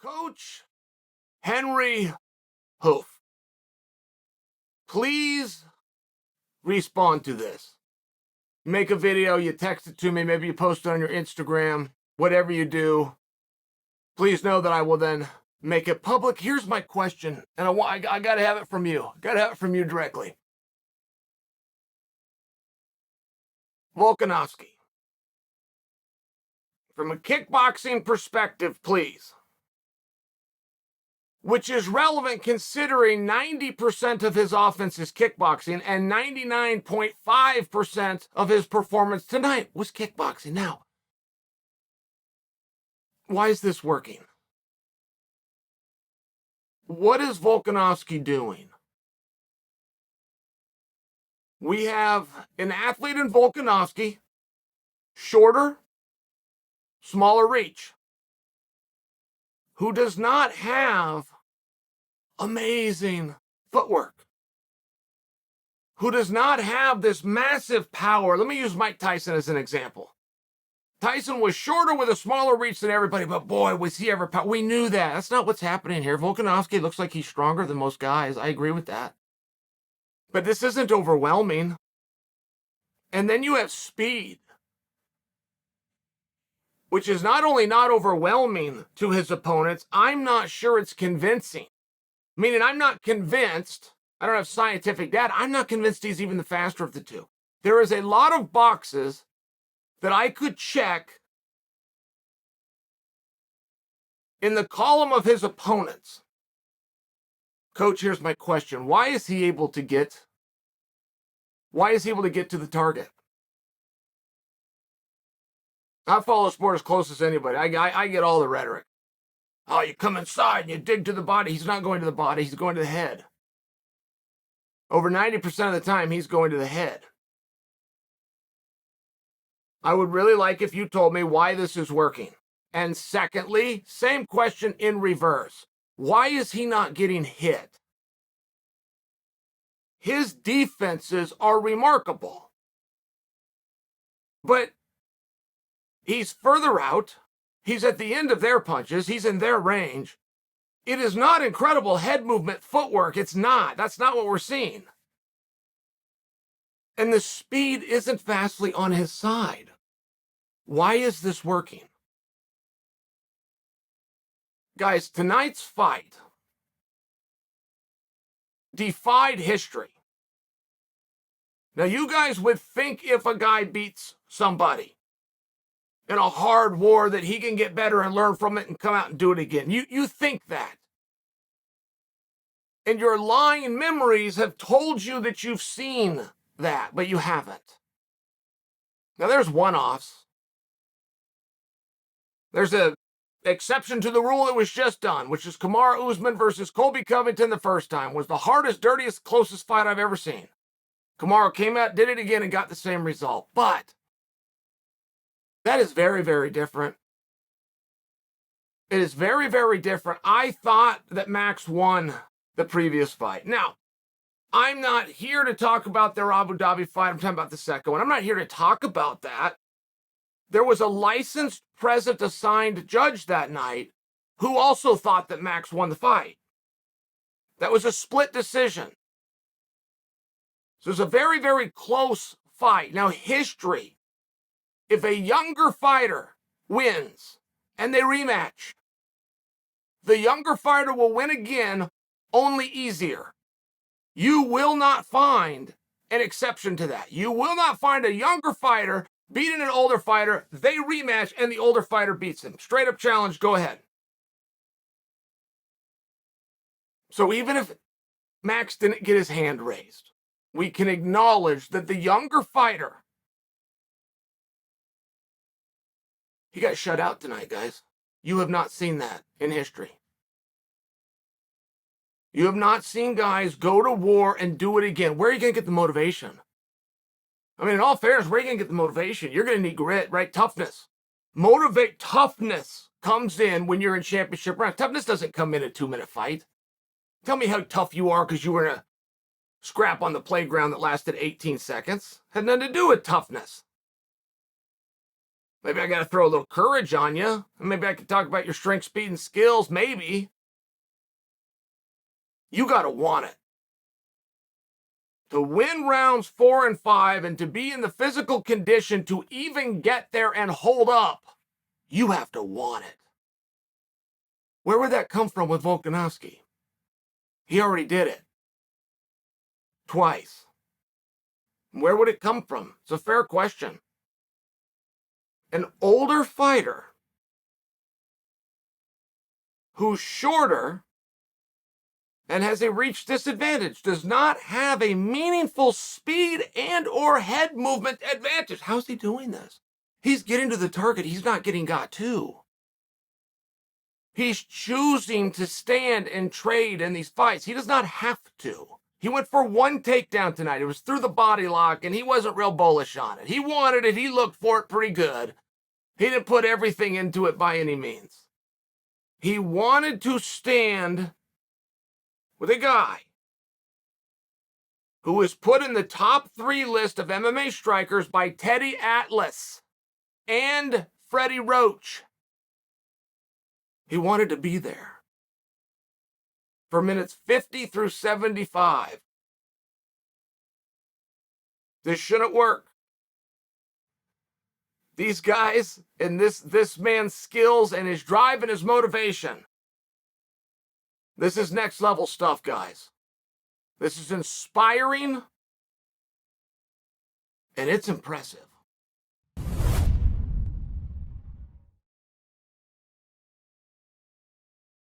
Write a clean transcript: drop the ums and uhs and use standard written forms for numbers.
Coach Henry Hoof, please respond to this. You make a video, you text it to me, maybe you post it on your Instagram, whatever you do. Please know that I will then make it public. Here's my question, and I got to have it from you. Got to have it from you directly. Volkanovski, from a kickboxing perspective, please, which is relevant considering 90% of his offense is kickboxing and 99.5% of his performance tonight was kickboxing. Now, why is this working? What is Volkanovski doing? We have an athlete in Volkanovski, shorter, smaller reach, who does not have amazing footwork, who does not have this massive power. Let me use Mike Tyson as an example. Tyson was shorter with a smaller reach than everybody, but boy, was he ever powerful. We knew that. That's not what's happening here. Volkanovski looks like he's stronger than most guys. I agree with that. But this isn't overwhelming. And then you have speed, which is not only not overwhelming to his opponents, I'm not sure it's convincing. Meaning I'm not convinced, I don't have scientific data, I'm not convinced he's even the faster of the two. There is a lot of boxes that I could check in the column of his opponents. Coach, here's my question. Why is he able to get to the target? I follow the sport as close as anybody. I get all the rhetoric. Oh, you come inside and you dig to the body. He's not going to the body. He's going to the head. Over 90% of the time, he's going to the head. I would really like if you told me why this is working. And secondly, same question in reverse. Why is he not getting hit? His defenses are remarkable. But he's further out. He's at the end of their punches. He's in their range. It is not incredible head movement, footwork. It's not. That's not what we're seeing. And the speed isn't vastly on his side. Why is this working? Guys, tonight's fight defied history. Now, you guys would think if a guy beats somebody in a hard war that he can get better and learn from it and come out and do it again. You think that. And your lying memories have told you that you've seen that, but you haven't. Now, there's one-offs. There's an exception to the rule that was just done, which is Kamaru Usman versus Colby Covington the first time. Was the hardest, dirtiest, closest fight I've ever seen. Kamaru came out, did it again, and got the same result. But that is very, very different. It is very, very different. I thought that Max won the previous fight. Now, I'm not here to talk about their Abu Dhabi fight. I'm talking about the second one. I'm not here to talk about that. There was a licensed, present, assigned judge that night who also thought that Max won the fight. That was a split decision. So it was a very, very close fight. Now, history. If a younger fighter wins and they rematch, the younger fighter will win again, only easier. You will not find an exception to that. You will not find a younger fighter beating an older fighter, they rematch, and the older fighter beats him. Straight up challenge, go ahead. So even if Max didn't get his hand raised, we can acknowledge that the younger fighter, he got shut out tonight, guys. You have not seen that in history. You have not seen guys go to war and do it again. Where are you going to get the motivation? I mean, in all fairness, where are you going to get the motivation? You're going to need grit, right? Toughness. Toughness comes in when you're in championship round. Toughness doesn't come in a 2-minute fight. Tell me how tough you are because you were in a scrap on the playground that lasted 18 seconds. Had nothing to do with toughness. Maybe I got to throw a little courage on you. Maybe I could talk about your strength, speed, and skills. Maybe. You got to want it. To win rounds 4 and 5 and to be in the physical condition to even get there and hold up, you have to want it. Where would that come from with Volkanovski? He already did it. Twice. Where would it come from? It's a fair question. An older fighter who's shorter and has a reach disadvantage does not have a meaningful speed and or head movement advantage. How's he doing this? He's getting to the target. He's not getting got to. He's choosing to stand and trade in these fights. He does not have to. He went for one takedown tonight. It was through the body lock, and he wasn't real bullish on it. He wanted it. He looked for it pretty good. He didn't put everything into it by any means. He wanted to stand with a guy who was put in the top 3 list of MMA strikers by Teddy Atlas and Freddie Roach. He wanted to be there for minutes 50 through 75. This shouldn't work. These guys and this man's skills and his drive and his motivation. This is next level stuff, guys. This is inspiring and it's impressive.